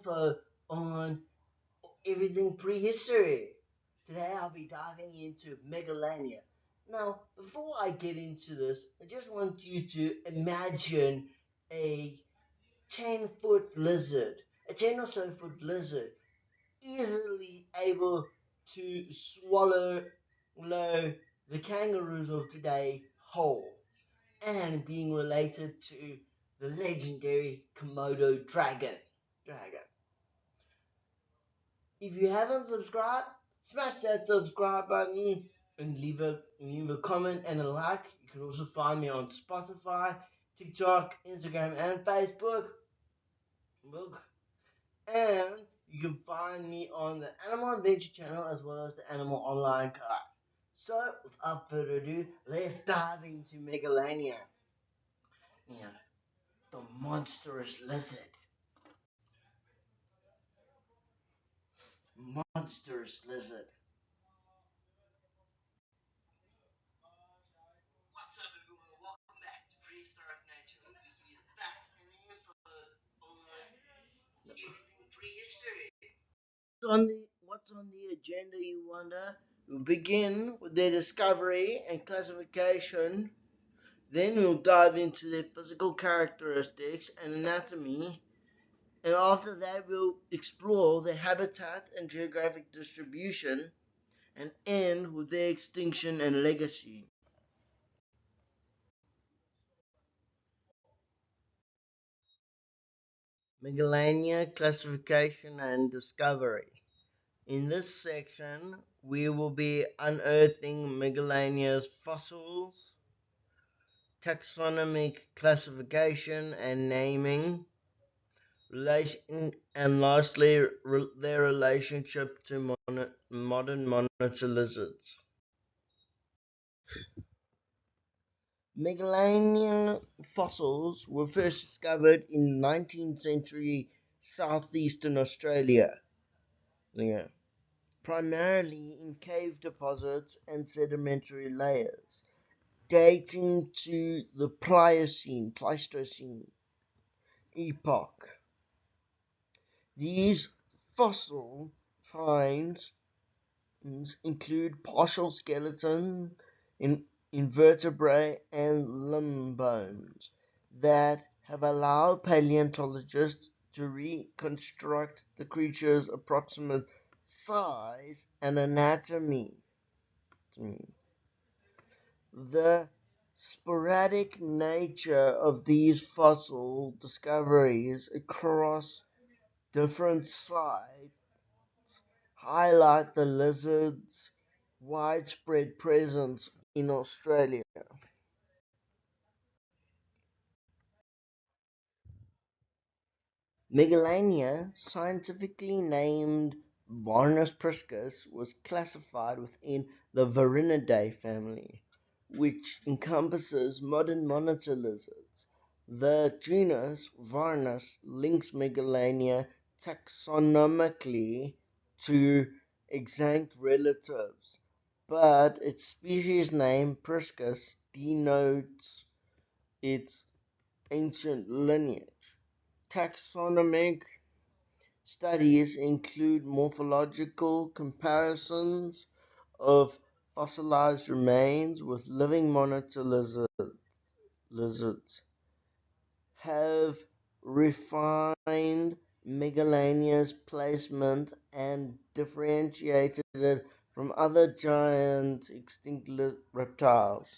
info on everything prehistory. Today I'll be diving into Megalania. Now, before I get into this, I just want you to imagine a 10-foot lizard, a 10 or so foot lizard, easily able to swallow the kangaroos of today whole, and being related to the legendary Komodo dragon. If you haven't subscribed, smash that subscribe button and leave a comment and a like. You can also find me on Spotify, TikTok, Instagram, and Facebook. And you can find me on the Animal Adventure channel as well as the Animal Online Guide. So, without further ado, let's dive into Megalania. Yeah, the monstrous lizard. Monstrous lizard. What's up, everyone? Welcome back to Prehistoric Nature. We give you the facts and the info on everything prehistory. What's on the agenda, you wonder? We'll begin with their discovery and classification. Then we'll dive into their physical characteristics and anatomy. And after that, we'll explore their habitat and geographic distribution and end with their extinction and legacy. Megalania classification and discovery. In this section, we will be unearthing Megalania's fossils, taxonomic classification and naming, relation, and lastly, their relationship to modern monitor lizards. Megalania fossils were first discovered in 19th century southeastern Australia, primarily in cave deposits and sedimentary layers, dating to the Pleistocene epoch. These fossil finds include partial skeleton, invertebrae, and limb bones that have allowed paleontologists to reconstruct the creature's approximate size and anatomy. The sporadic nature of these fossil discoveries across different sites highlight the lizard's widespread presence in Australia. Megalania, scientifically named Varnus priscus, was classified within the Varinidae family, which encompasses modern monitor lizards. The genus Varnus links Megalania taxonomically to extinct relatives, but its species name Priscus denotes its ancient lineage. Taxonomic studies include morphological comparisons of fossilized remains with living monitor lizards, have refined Megalania's placement and differentiated it from other giant extinct reptiles.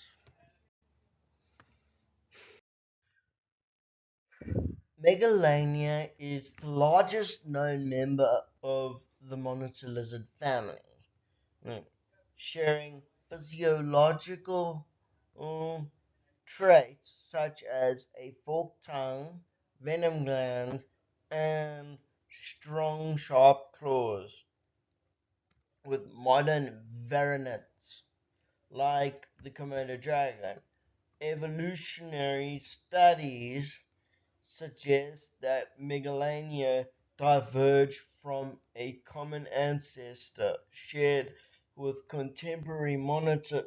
Megalania is the largest known member of the monitor lizard family, sharing physiological traits such as a forked tongue, venom glands, and strong, sharp claws with modern varanids like the Komodo dragon. Evolutionary studies suggest that Megalania diverged from a common ancestor shared with contemporary monitors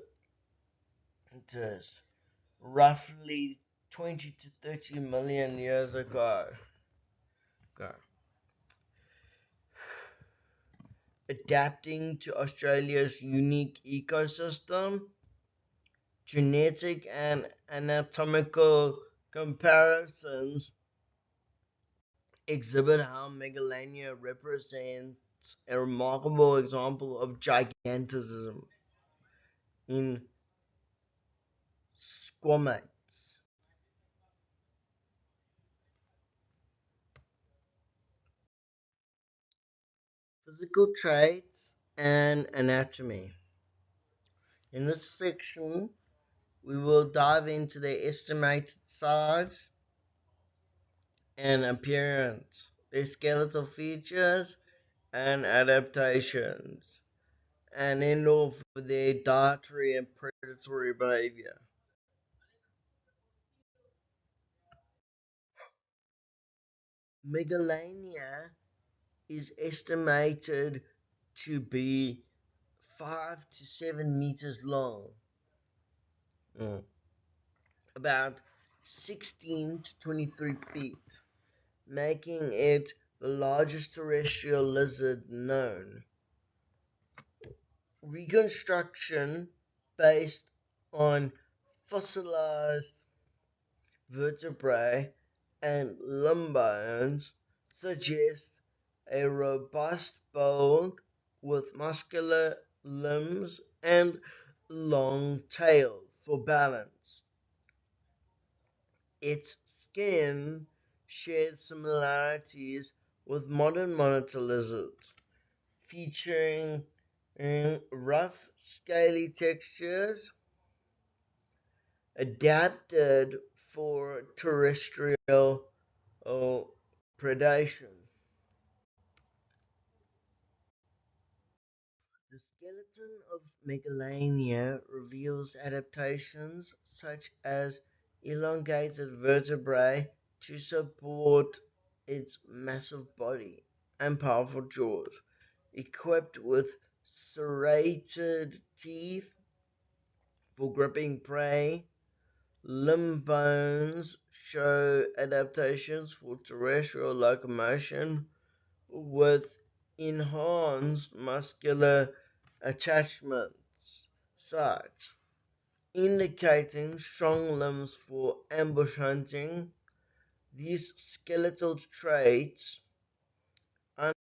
roughly 20 to 30 million years ago. adapting to Australia's unique ecosystem. Genetic and anatomical comparisons exhibit how Megalania represents a remarkable example of gigantism in squamates. Physical traits and anatomy. In this section, we will dive into their estimated size and appearance, their skeletal features and adaptations, and end off with their dietary and predatory behavior. Megalania is estimated to be 5 to 7 meters long, mm, about 16 to 23 feet, making it the largest terrestrial lizard known. Reconstruction based on fossilized vertebrae and limb bones suggest a robust bone with muscular limbs and long tail for balance. Its skin shares similarities with modern monitor lizards, featuring rough, scaly textures adapted for terrestrial predation. The skeleton of Megalania reveals adaptations such as elongated vertebrae to support its massive body and powerful jaws, equipped with serrated teeth for gripping prey. Limb bones show adaptations for terrestrial locomotion with enhanced muscular attachments sites, indicating strong limbs for ambush hunting. These skeletal traits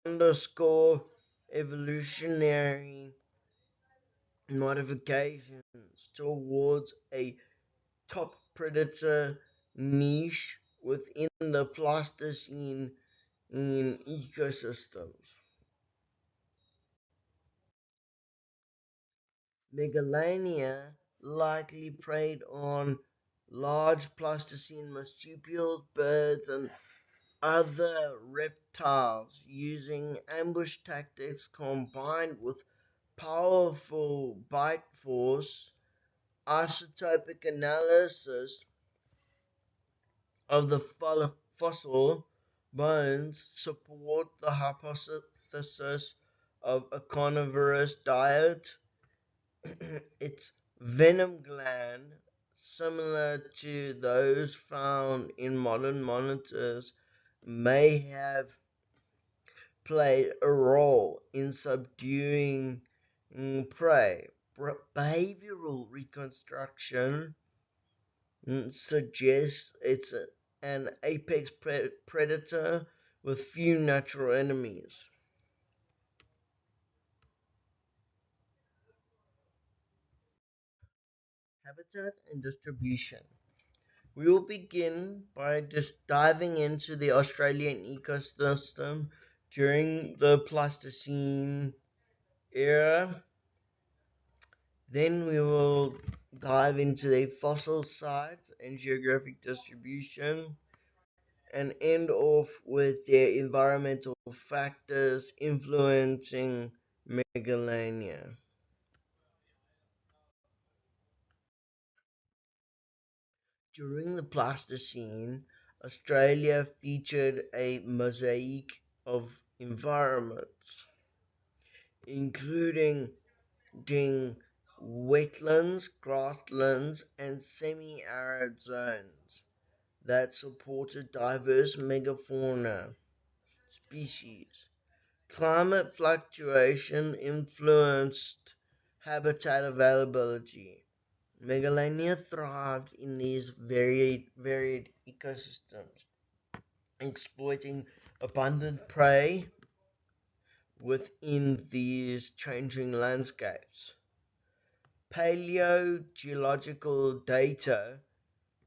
underscore evolutionary modifications towards a top predator niche within the Pleistocene in ecosystems. Megalania likely preyed on large Pleistocene marsupials, birds, and other reptiles using ambush tactics combined with powerful bite force. Isotopic analysis of the fossil bones support the hypothesis of a carnivorous diet. Its venom gland, similar to those found in modern monitors, may have played a role in subduing prey. Behavioral reconstruction suggests it's an apex predator with few natural enemies. Habitat and distribution. We will begin by just diving into the Australian ecosystem during the Pleistocene era. Then we will dive into the fossil sites and geographic distribution, and end off with their environmental factors influencing Megalania. During the Pleistocene, Australia featured a mosaic of environments, including wetlands, grasslands, and semi-arid zones that supported diverse megafauna species. Climate fluctuation influenced habitat availability. Megalania thrived in these varied ecosystems, exploiting abundant prey within these changing landscapes. Paleogeological data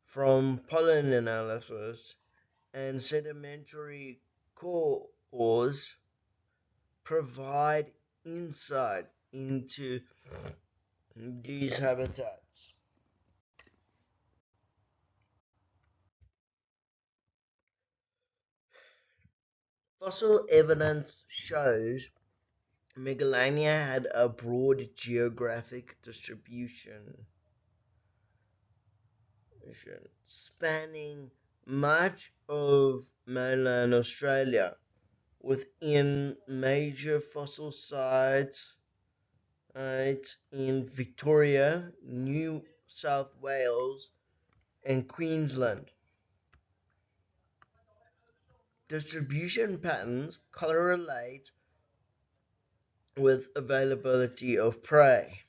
from pollen analysis and sedimentary cores provide insight into these habitats. Fossil evidence shows Megalania had a broad geographic distribution spanning much of mainland Australia within major fossil sites in Victoria, New South Wales, and Queensland. Distribution patterns correlate with availability of prey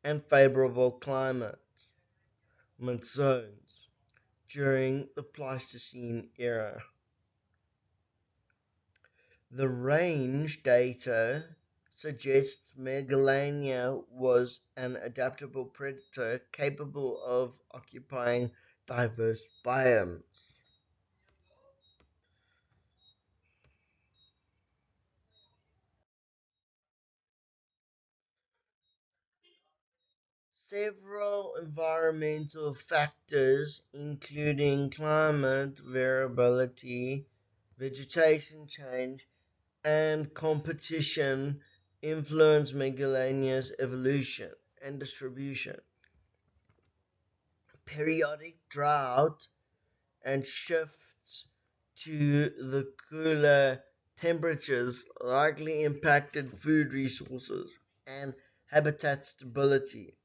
and favorable climate zones during the Pleistocene era. The range data suggests Megalania was an adaptable predator capable of occupying diverse biomes. Several environmental factors, including climate variability, vegetation change, and competition, influence Megalania's evolution and distribution. Periodic drought and shifts to the cooler temperatures likely impacted food resources and habitat stability.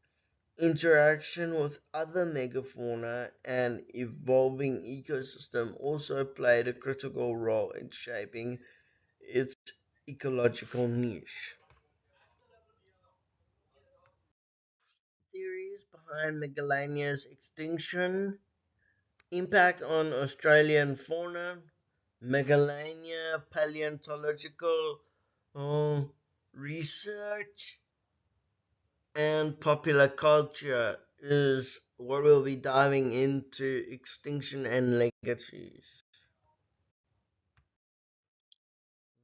Interaction with other megafauna and evolving ecosystem also played a critical role in shaping its ecological niche. Theories behind Megalania's extinction, impact on Australian fauna, Megalania paleontological research, and popular culture is what we'll be diving into extinction and legacies.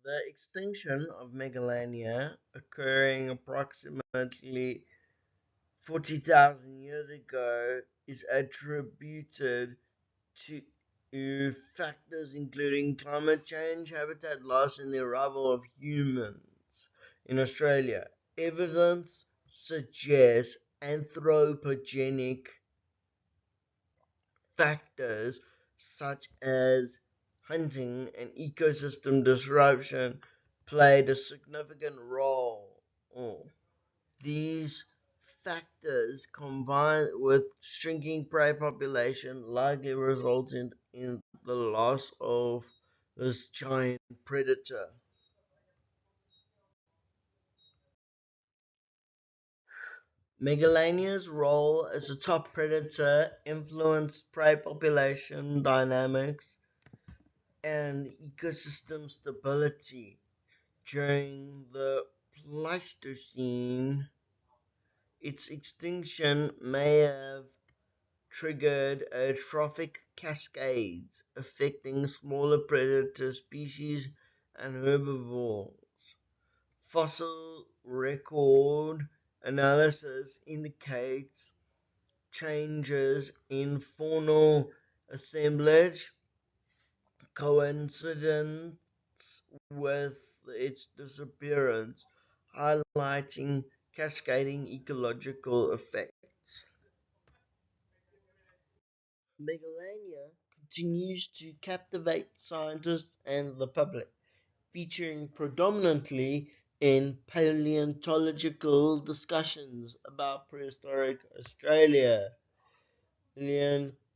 The extinction of Megalania, occurring approximately 40,000 years ago, is attributed to factors including climate change, habitat loss, and the arrival of humans in Australia. Evidence suggests anthropogenic factors such as hunting and ecosystem disruption played a significant role. These factors combined with shrinking prey population likely resulted in the loss of this giant predator. Megalania's role as a top predator influenced prey population dynamics and ecosystem stability during the Pleistocene. Its extinction may have triggered trophic cascades affecting smaller predator species and herbivores. Fossil record analysis indicates changes in faunal assemblage coincidence with its disappearance, highlighting cascading ecological effects. Megalania continues to captivate scientists and the public, featuring predominantly in paleontological discussions about prehistoric Australian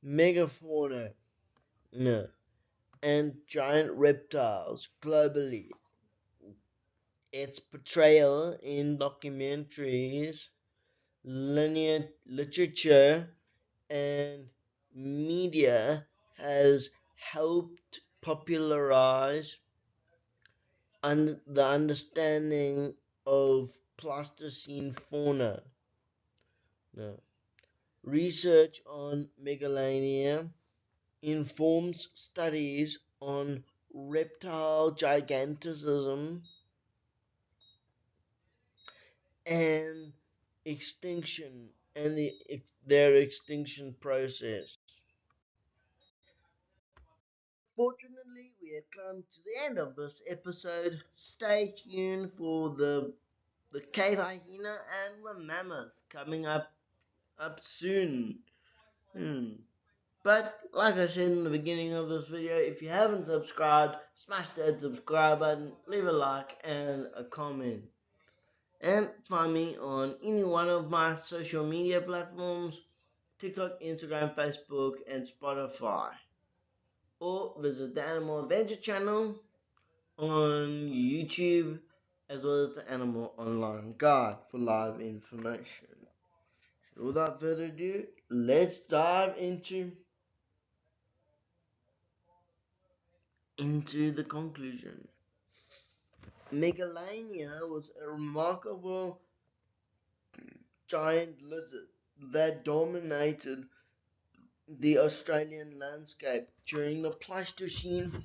megafauna. No. and giant reptiles globally. Its portrayal in documentaries, linear literature, and media has helped popularize the understanding of Pleistocene fauna. Now, research on Megalania informs studies on reptile gigantism and extinction and their extinction process. Fortunately, we have come to the end of this episode. Stay tuned for the cave hyena and the mammoth coming up soon. But like I said in the beginning of this video, if you haven't subscribed, smash that subscribe button, leave a like and a comment. And find me on any one of my social media platforms, TikTok, Instagram, Facebook, and Spotify. Or visit the Animal Adventure channel on YouTube, as well as the Animal Online Guide for live information. So without further ado, let's dive into the conclusion. Megalania was a remarkable giant lizard that dominated the Australian landscape during the Pleistocene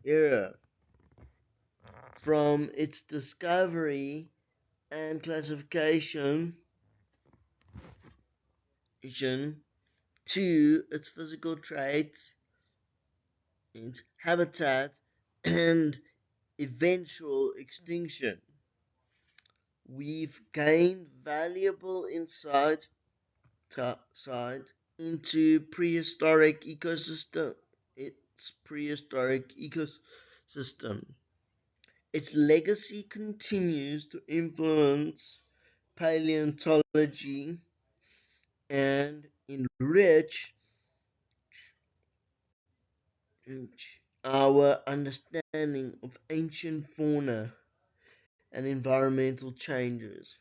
era. From its discovery and classification to its physical traits, its habitat, and eventual extinction, we've gained valuable insight into prehistoric ecosystem. Its legacy continues to influence paleontology and enrich our understanding of ancient fauna and environmental changes.